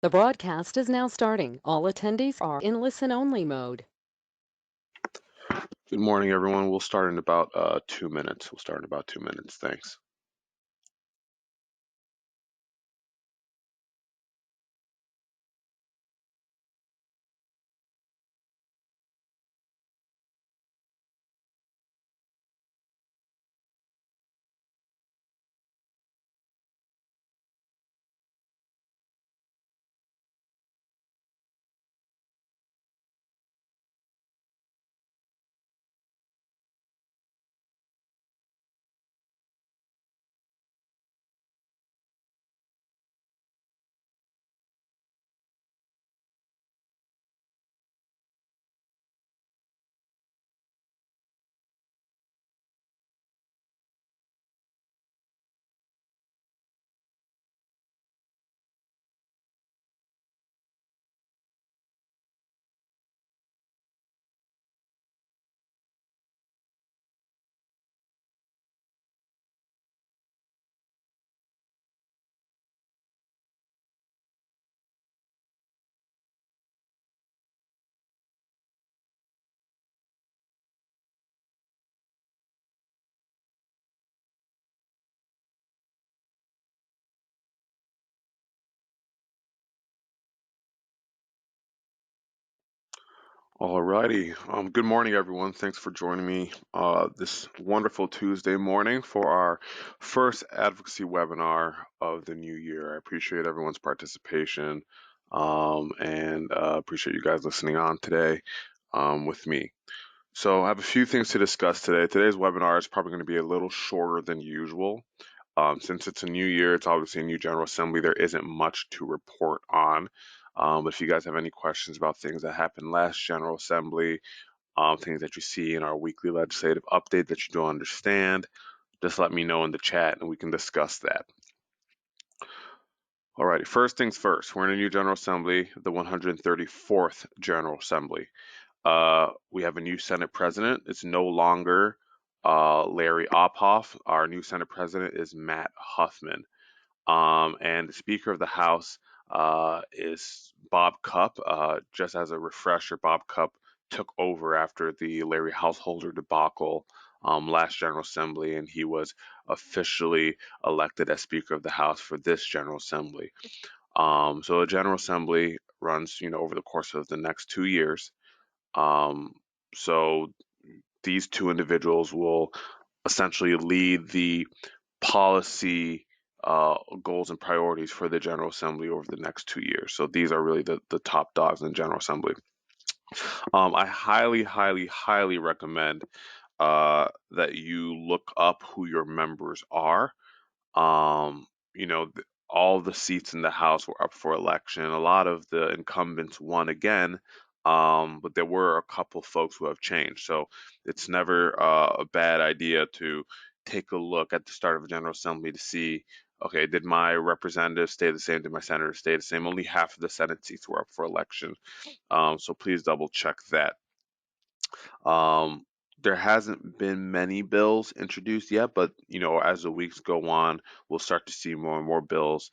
The broadcast is now starting. All attendees are in listen-only mode. Good morning, everyone. We'll start in about 2 minutes. Thanks. Alrighty. Good morning, everyone. Thanks for joining me this wonderful Tuesday morning for our first advocacy webinar of the new year. I appreciate everyone's participation and appreciate you guys listening on today with me. So I have a few things to discuss today. Today's webinar is probably going to be a little shorter than usual. Since it's a new year, it's obviously a new General Assembly, there isn't much to report on. But if you guys have any questions about things that happened last General Assembly, things that you see in our weekly legislative update that you don't understand, just let me know in the chat and we can discuss that. Alrighty, first things first, we're in a new General Assembly, the 134th General Assembly. We have a new Senate President. It's no longer Larry Ophoff. Our new Senate President is Matt Huffman. And the Speaker of the House is Bob Cupp. Just as a refresher, Bob Cupp took over after the Larry Householder debacle last General Assembly, and he was officially elected as Speaker of the House for this General Assembly. So the General Assembly runs, over the course of the next 2 years. So these two individuals will essentially lead the policy goals and priorities for the General Assembly over the next 2 years. So these are really the top dogs in the General Assembly. I highly recommend that you look up who your members are. Um, you know, all the seats in the House were up for election. A lot of the incumbents won again, but there were a couple folks who have changed. So it's never a bad idea to take a look at the start of a General Assembly to see, okay, did my representatives stay the same? Did my senators stay the same? Only half of the Senate seats were up for election. So please double check that. Um, there hasn't been many bills introduced yet, but as the weeks go on, we'll start to see more and more bills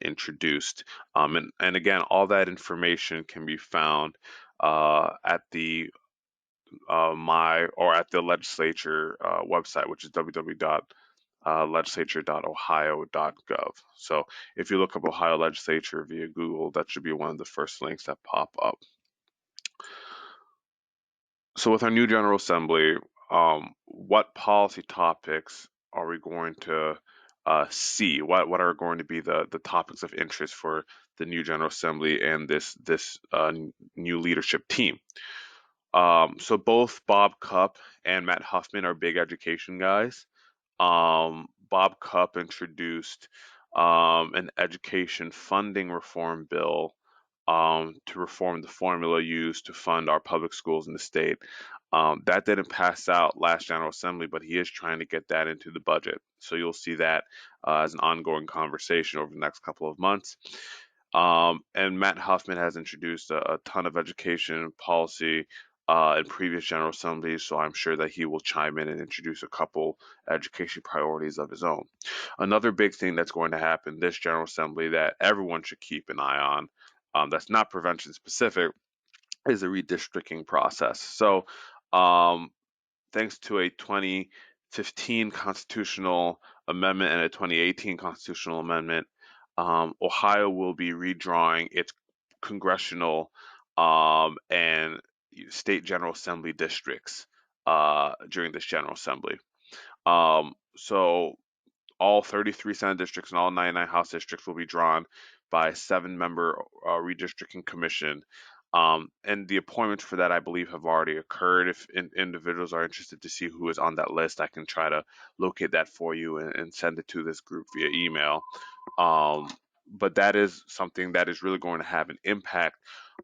introduced. And again, all that information can be found at the at the legislature website, which is www.legislature.ohio.gov. So if you look up Ohio Legislature via Google, that should be one of the first links that pop up. So with our new General Assembly, what policy topics are we going to see? What are going to be the topics of interest for the new General Assembly and this new leadership team? So both Bob Cupp and Matt Huffman are big education guys. Bob Cupp introduced an education funding reform bill to reform the formula used to fund our public schools in the state. That didn't pass out last General Assembly, but he is trying to get that into the budget. So you'll see that as an ongoing conversation over the next couple of months. And Matt Huffman has introduced a ton of education policy in previous General Assemblies, so I'm sure that he will chime in and introduce a couple education priorities of his own. Another big thing that's going to happen this General Assembly that everyone should keep an eye on, that's not prevention specific, is the redistricting process. So, um, thanks to a 2015 constitutional amendment and a 2018 constitutional amendment, Ohio will be redrawing its congressional and state General Assembly districts during this General Assembly. So all 33 Senate districts and all 99 House districts will be drawn by a 7-member redistricting commission. And the appointments for that, I believe, have already occurred. If individuals are interested to see who is on that list, I can try to locate that for you and send it to this group via email. Um, but that is something that is really going to have an impact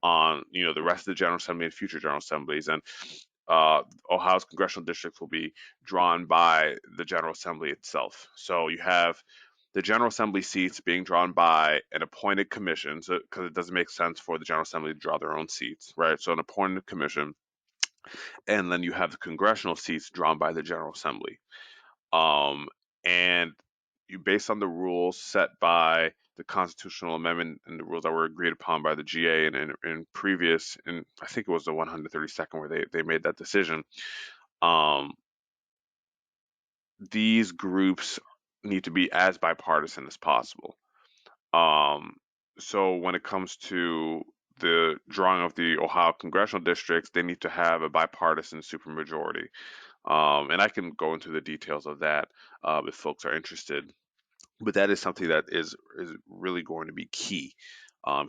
on the rest of the General Assembly and future General Assemblies. And Ohio's congressional districts will be drawn by the General Assembly itself. So you have the General Assembly seats being drawn by an appointed commission, so because it doesn't make sense for the General Assembly to draw their own seats, right? So an appointed commission, and then you have the congressional seats drawn by the General Assembly. Um, and you, based on the rules set by the constitutional amendment and the rules that were agreed upon by the GA and in previous, and I think it was the 132nd where they made that decision. Um, these groups need to be as bipartisan as possible. Um, so when it comes to the drawing of the Ohio congressional districts, they need to have a bipartisan supermajority. And I can go into the details of that if folks are interested. But that is something that is really going to be key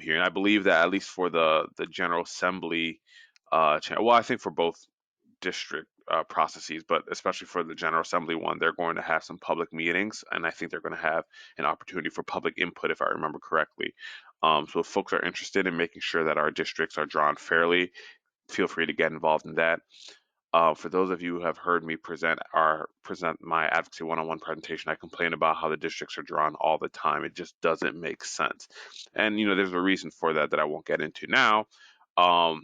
here. And I believe that at least for the General Assembly, well, I think for both district processes, but especially for the General Assembly one, they're going to have some public meetings, and I think they're going to have an opportunity for public input, if I remember correctly. So if folks are interested in making sure that our districts are drawn fairly, feel free to get involved in that. For those of you who have heard me present my advocacy one-on-one presentation, I complain about how the districts are drawn all the time. It just doesn't make sense, and there's a reason for that that I won't get into now. Um,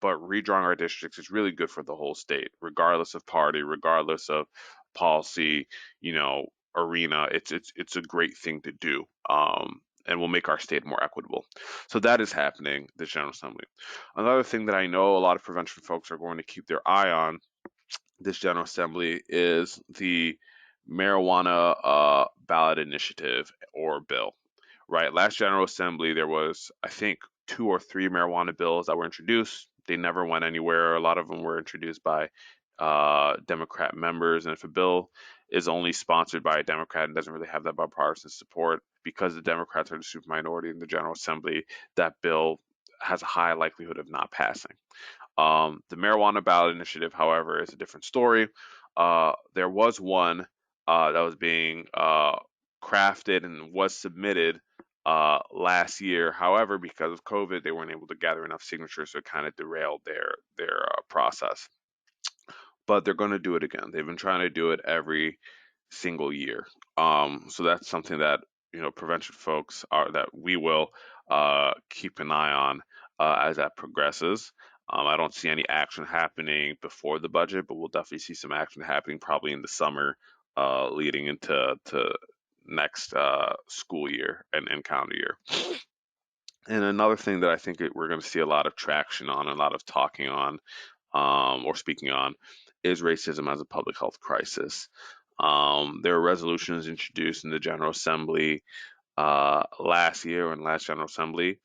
but redrawing our districts is really good for the whole state, regardless of party, regardless of policy, arena. It's a great thing to do. And will make our state more equitable. So that is happening, the General Assembly. Another thing that I know a lot of prevention folks are going to keep their eye on this General Assembly is the marijuana ballot initiative or bill. Right, last General Assembly there was, I think, 2 or 3 marijuana bills that were introduced. They never went anywhere. A lot of them were introduced by Democrat members, and if a bill is only sponsored by a Democrat and doesn't really have that bipartisan support, because the Democrats are the super minority in the General Assembly, that bill has a high likelihood of not passing. The marijuana ballot initiative, however, is a different story. There was one that was being crafted and was submitted last year. However, because of COVID, they weren't able to gather enough signatures, so it kind of derailed their process. But they're going to do it again. They've been trying to do it every single year. So that's something that prevention folks are that we will keep an eye on as that progresses. I don't see any action happening before the budget, but we'll definitely see some action happening probably in the summer, leading into next school year and calendar year. And another thing that I think we're going to see a lot of traction on, a lot of talking on, or speaking on, is racism as a public health crisis. There were resolutions introduced in the General Assembly last year and last General Assembly.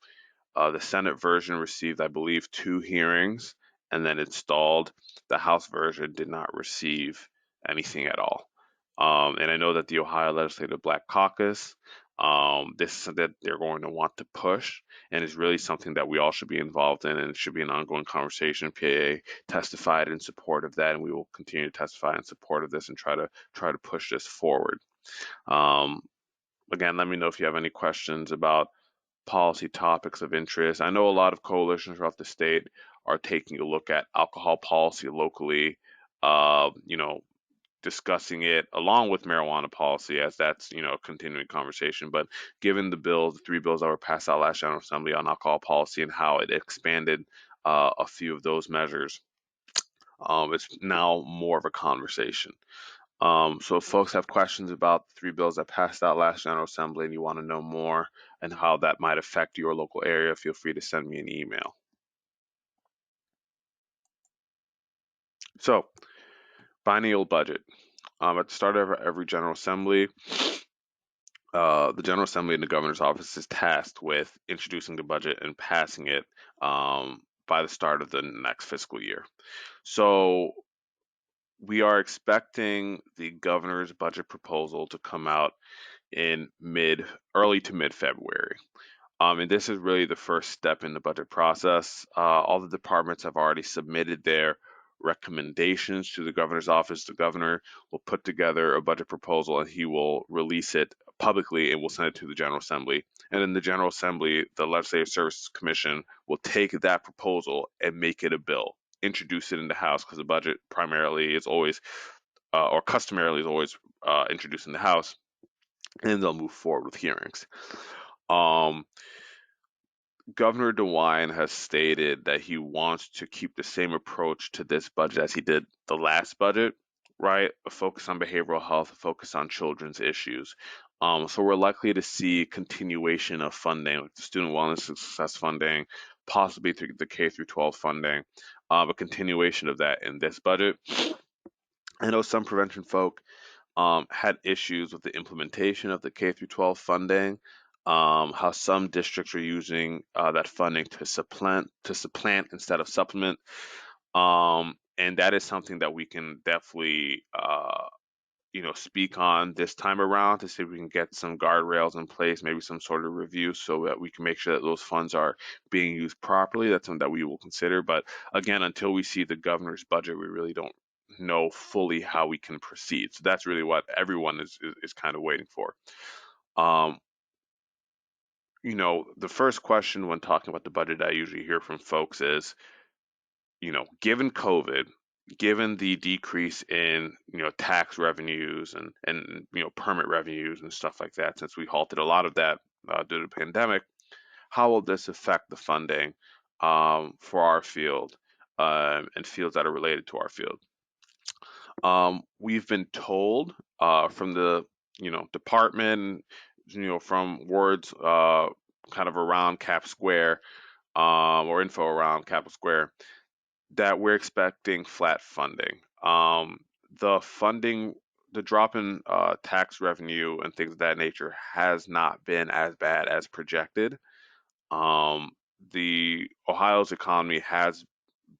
The Senate version received, I believe, 2 hearings and then it stalled. The House version did not receive anything at all. And I know that the Ohio Legislative Black Caucus, this is something that they're going to want to push, and it's really something that we all should be involved in, and it should be an ongoing conversation. PAA testified in support of that, and we will continue to testify in support of this and try to push this forward. Um, Again, let me know if you have any questions about policy topics of interest. I know a lot of coalitions throughout the state are taking a look at alcohol policy locally. You know, discussing it along with marijuana policy as that's a continuing conversation. But given the 3 bills that were passed out last General Assembly on alcohol policy and how it expanded a few of those measures, It's now more of a conversation. So if folks have questions about the three bills that passed out last General Assembly and you want to know more and how that might affect your local area, feel free to send me an email. So, biennial budget. At the start of every General Assembly, the General Assembly and the Governor's Office is tasked with introducing the budget and passing it by the start of the next fiscal year. So we are expecting the Governor's budget proposal to come out in early to mid February. And this is really the first step in the budget process. All the departments have already submitted their recommendations to the governor's office. The governor will put together a budget proposal and he will release it publicly and will send it to the General Assembly. And then the General Assembly, the Legislative Services Commission, will take that proposal and make it a bill, introduce it in the House because the budget primarily is always, or customarily is always introduced in the House, and then they'll move forward with hearings. Um, Governor DeWine has stated that he wants to keep the same approach to this budget as he did the last budget, right? A focus on behavioral health, a focus on children's issues. So we're likely to see continuation of funding, like the student wellness and success funding, possibly through the K through 12 funding, a continuation of that in this budget. I know some prevention folk had issues with the implementation of the K through 12 funding, how some districts are using that funding to supplant instead of supplement, and that is something that we can definitely speak on this time around to see if we can get some guardrails in place, maybe some sort of review, so that we can make sure that those funds are being used properly. That's something that we will consider. But again, until we see the governor's budget, we really don't know fully how we can proceed. So that's really what everyone is kind of waiting for. Um, the first question when talking about the budget I usually hear from folks is, given COVID, given the decrease in, tax revenues and permit revenues and stuff like that, since we halted a lot of that due to the pandemic, how will this affect the funding for our field and fields that are related to our field? We've been told from the, department, from words kind of around Cap Square or info around Capitol Square that we're expecting flat funding. The funding, the drop in tax revenue and things of that nature has not been as bad as projected. Um, the Ohio's economy has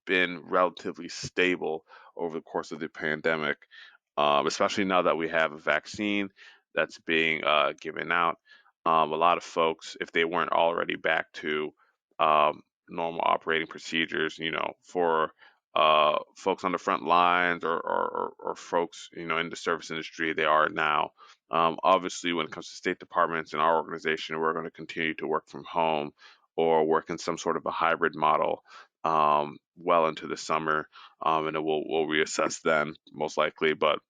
been relatively stable over the course of the pandemic, especially now that we have a vaccine that's being given out. A lot of folks, if they weren't already back to normal operating procedures, for folks on the front lines or folks, in the service industry, they are now. Obviously, when it comes to state departments in our organization, we're going to continue to work from home or work in some sort of a hybrid model well into the summer, and then we'll reassess then most likely. But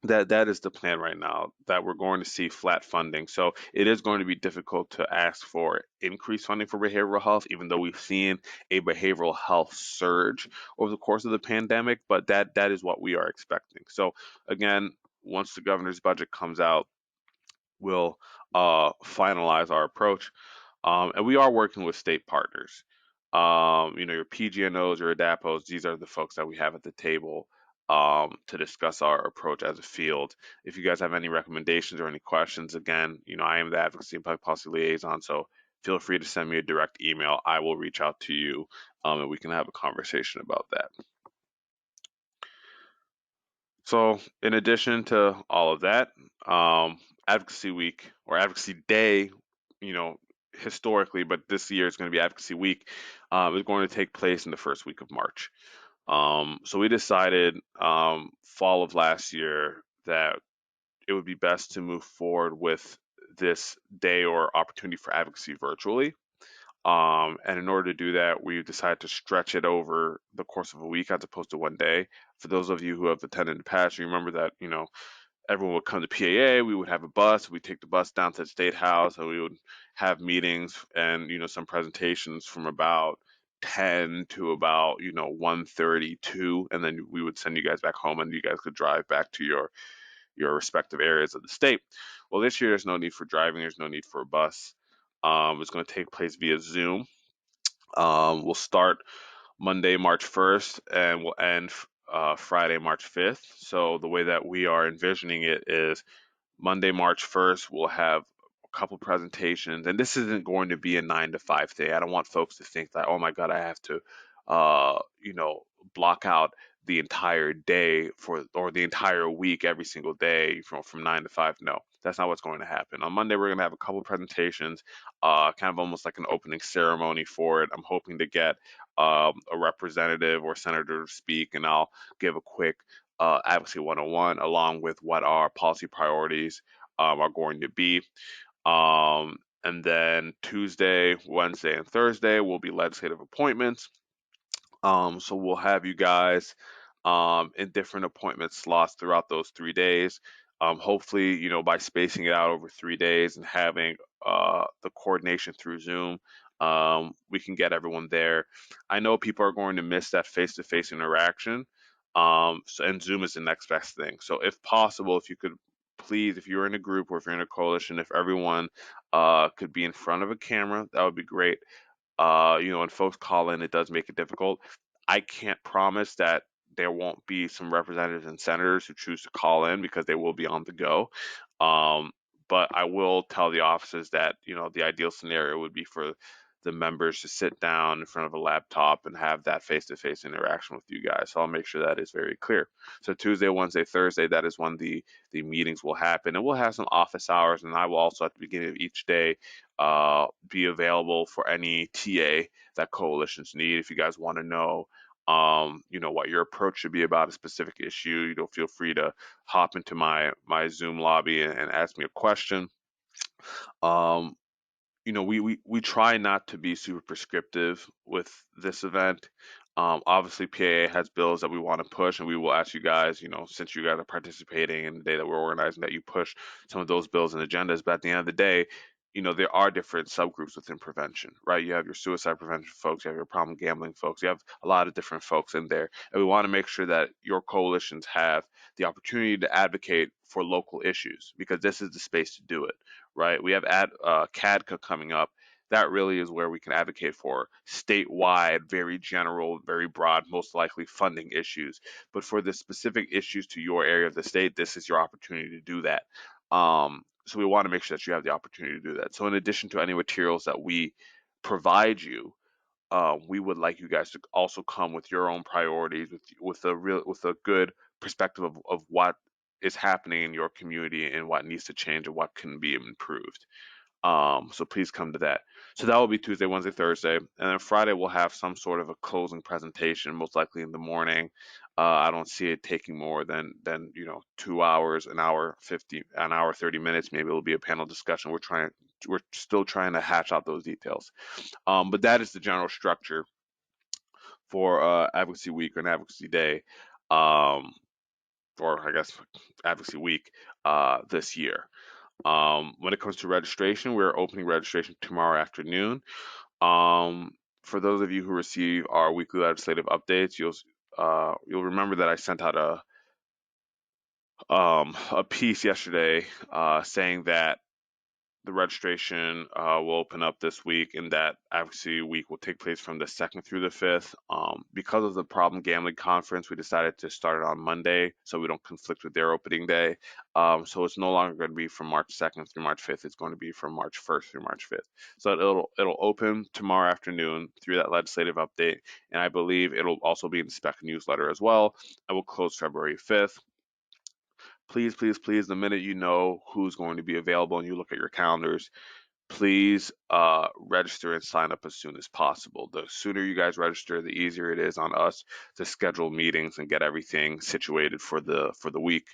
that is the plan right now, that we're going to see flat funding. So it is going to be difficult to ask for increased funding for behavioral health, even though we've seen a behavioral health surge over the course of the pandemic. But that is what we are expecting. So again, once the governor's budget comes out, we'll finalize our approach. And we are working with state partners. Your PGNOs, your ADAPOs, these are the folks that we have at the table to discuss our approach as a field. If you guys have any recommendations or any questions, again, I am the Advocacy and Public Policy Liaison, so feel free to send me a direct email. I will reach out to you and we can have a conversation about that. So, in addition to all of that, Advocacy Week or Advocacy Day, you know, historically, but this year is going to be Advocacy Week, is going to take place in the first week of March. So we decided fall of last year that it would be best to move forward with this day or opportunity for advocacy virtually. And in order to do that, we decided to stretch it over the course of a week as opposed to one day. For those of you who have attended in the past, you remember that, everyone would come to PAA, we would have a bus, we'd take the bus down to the State House, and we would have meetings and, some presentations from about 10 to about 1:32, and then we would send you guys back home, and you guys could drive back to your respective areas of the state. Well, this year there's no need for driving. There's no need for a bus. It's going to take place via Zoom. We'll start Monday, March 1st, and we'll end Friday, March 5th. So the way that we are envisioning it is Monday, March 1st, we'll have a couple presentations, and this isn't going to be a 9 to 5 day. I don't want folks to think that, oh my God, I have to, uh, you know, block out the entire day or the entire week every single day from 9 to 5. No, that's not what's going to happen. On Monday, we're going to have a couple presentations, kind of almost like an opening ceremony for it. I'm hoping to get a representative or senator to speak, and I'll give a quick Advocacy 101 along with what our policy priorities are going to be. And then Tuesday, Wednesday, and Thursday will be legislative appointments. So we'll have you guys in different appointment slots throughout those 3 days. Hopefully, by spacing it out over 3 days and having the coordination through Zoom, we can get everyone there. I know people are going to miss that face-to-face interaction, and Zoom is the next best thing. So if possible, if you could please, if you're in a group or if you're in a coalition, if everyone could be in front of a camera, that would be great. When folks call in, it does make it difficult. I can't promise that there won't be some representatives and senators who choose to call in because they will be on the go. Um, but I will tell the offices that, the ideal scenario would be for the members to sit down in front of a laptop and have that face-to-face interaction with you guys. So I'll make sure that is very clear. So Tuesday, Wednesday, Thursday, that is when the meetings will happen. And we'll have some office hours, and I will also at the beginning of each day be available for any TA that coalitions need. If you guys want to know, what your approach should be about a specific issue, feel free to hop into my Zoom lobby and ask me a question. Um, we try not to be super prescriptive with this event. Obviously, PAA has bills that we want to push, and we will ask you guys, since you guys are participating in the day that we're organizing, that you push some of those bills and agendas. But at the end of the day, there are different subgroups within prevention, right? You have your suicide prevention folks, you have your problem gambling folks, you have a lot of different folks in there. And we want to make sure that your coalitions have the opportunity to advocate for local issues because this is the space to do it, right? We have CADCA coming up. That really is where we can advocate for statewide, very general, very broad, most likely funding issues. But for the specific issues to your area of the state, this is your opportunity to do that. So we want to make sure that you have the opportunity to do that. So in addition to any materials that we provide you, we would like you guys to also come with your own priorities, with a good perspective of what is happening in your community and what needs to change and what can be improved. So please come to that. So that will be Tuesday, Wednesday, Thursday, and then Friday we'll have some sort of a closing presentation, most likely in the morning. I don't see it taking more than 2 hours, an hour 50, an hour 30 minutes. Maybe it'll be a panel discussion. We're still trying to hash out those details. But that is the general structure for Advocacy Week or Advocacy Day, or I guess Advocacy Week this year. When it comes to registration, we're opening registration tomorrow afternoon. For those of you who receive our weekly legislative updates, you'll remember that I sent out a piece yesterday saying that the registration will open up this week, and that Advocacy Week will take place from the 2nd through the 5th. Because of the Problem Gambling Conference, we decided to start it on Monday so we don't conflict with their opening day. So it's no longer going to be from March 2nd through March 5th. It's going to be from March 1st through March 5th. So it'll open tomorrow afternoon through that legislative update, and I believe it'll also be in the spec newsletter as well. I will close February 5th. Please, please, please, the minute you know who's going to be available and you look at your calendars, please register and sign up as soon as possible. The sooner you guys register, the easier it is on us to schedule meetings and get everything situated for the week.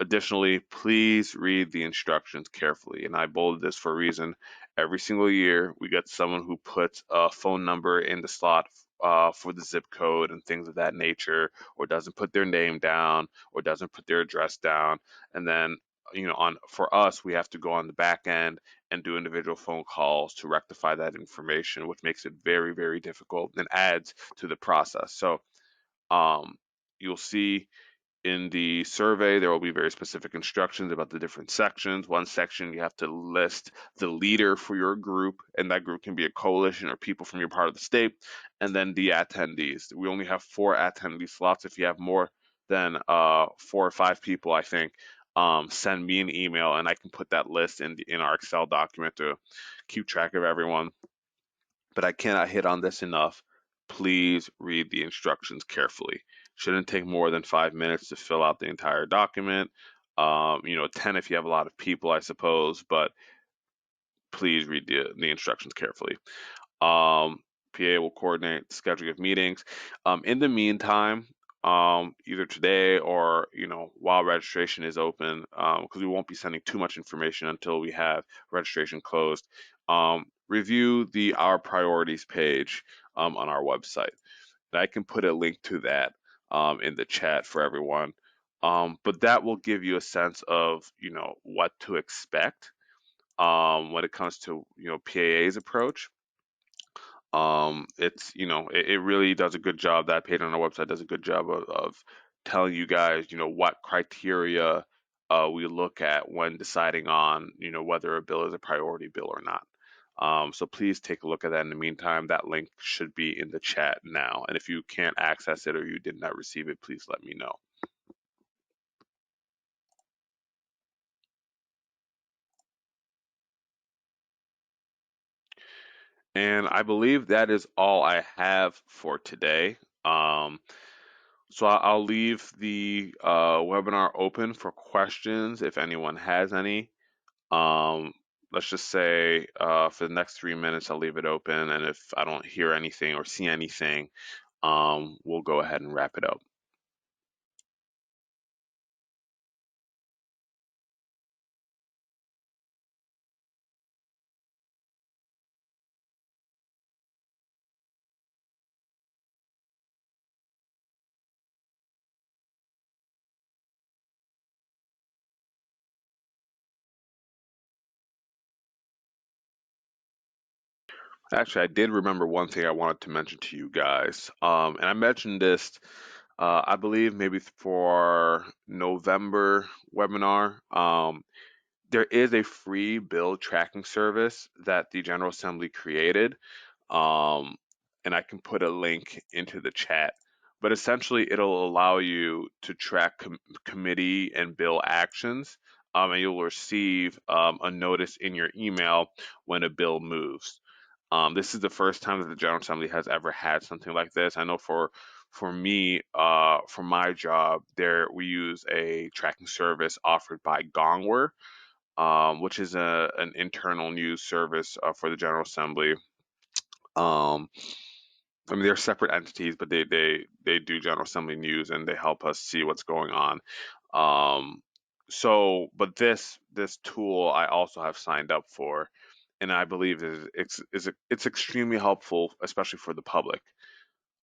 Additionally, please read the instructions carefully, and I bolded this for a reason. Every single year, we get someone who puts a phone number in the slot for the zip code and things of that nature, or doesn't put their name down, or doesn't put their address down, and then on for us, we have to go on the back end and do individual phone calls to rectify that information, which makes it very, very difficult and adds to the process. So um, you'll see in the survey, there will be very specific instructions about the different sections. One section, you have to list the leader for your group, and that group can be a coalition or people from your part of the state, and then the attendees. We only have 4 attendee slots. If you have more than 4 or 5 people, I think, send me an email, and I can put that list in our Excel document to keep track of everyone. But I cannot hit on this enough. Please read the instructions carefully. Shouldn't take more than 5 minutes to fill out the entire document. 10 if you have a lot of people, I suppose, but please read the instructions carefully. Um, PA will coordinate the scheduling of meetings. In the meantime, either today or while registration is open, because we won't be sending too much information until we have registration closed. Review the Our Priorities page on our website. And I can put a link to that in the chat for everyone. But that will give you a sense of what to expect when it comes to PAA's approach. It really does a good job. That page on our website does a good job of telling you guys what criteria we look at when deciding on whether a bill is a priority bill or not. So please take a look at that. In the meantime, that link should be in the chat now, and if you can't access it or you did not receive it, please let me know. And I believe that is all I have for today. So I'll leave the webinar open for questions if anyone has any. Um, let's just say for the next 3 minutes, I'll leave it open. And if I don't hear anything or see anything, we'll go ahead and wrap it up. Actually, I did remember one thing I wanted to mention to you guys. And I mentioned this, I believe maybe for November webinar. There is a free bill tracking service that the General Assembly created, um, and I can put a link into the chat. But essentially, it'll allow you to track committee and bill actions, and you'll receive a notice in your email when a bill moves. This is the first time that the General Assembly has ever had something like this. I know for me, for my job, there we use a tracking service offered by Gongwer, which is an internal news service for the General Assembly. Um, I mean, they're separate entities, but they do General Assembly news and they help us see what's going on. But this tool I also have signed up for, and I believe it's extremely helpful, especially for the public.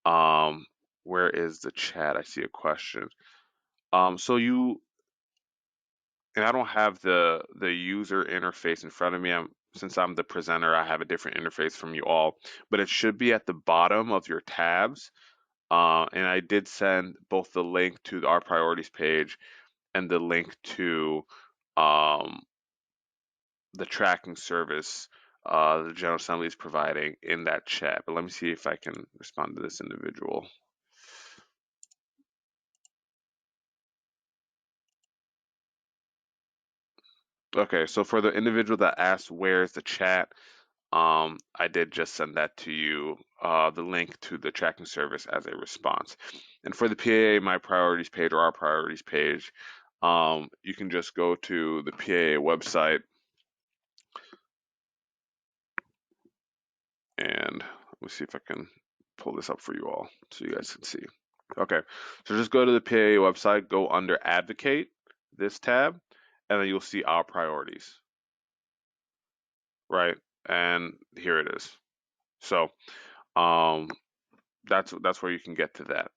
Um, where is the chat? I see a question. So you and I don't have the user interface in front of me. Since I'm the presenter, I have a different interface from you all, but it should be at the bottom of your tabs. And I did send both the link to our priorities page and the link to um, the tracking service the General Assembly is providing in that chat. But let me see if I can respond to this individual. Okay, so for the individual that asked where's the chat, I did just send that to you, the link to the tracking service as a response. And for the PAA My Priorities page or Our Priorities page, you can just go to the PAA website and let me see if I can pull this up for you all so you guys can see. Okay, so just go to the PAA website, go under Advocate, this tab, and then you'll see Our Priorities, right? And here it is. So um, that's where you can get to that.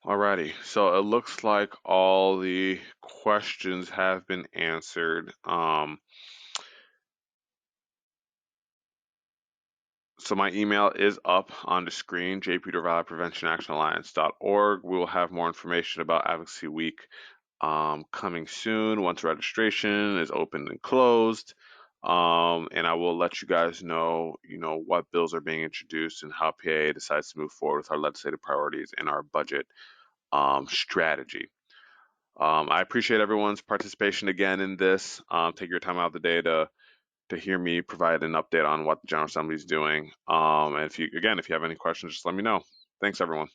Alrighty, so it looks like all the questions have been answered. So my email is up on the screen, jp.dorval@preventionactionalliance.org. We will have more information about Advocacy Week coming soon once registration is open and closed. And I will let you guys know, what bills are being introduced and how PA decides to move forward with our legislative priorities and our budget strategy. I appreciate everyone's participation again in this. Take your time out of the day to hear me provide an update on what the General Assembly is doing. And if you have any questions, just let me know. Thanks, everyone.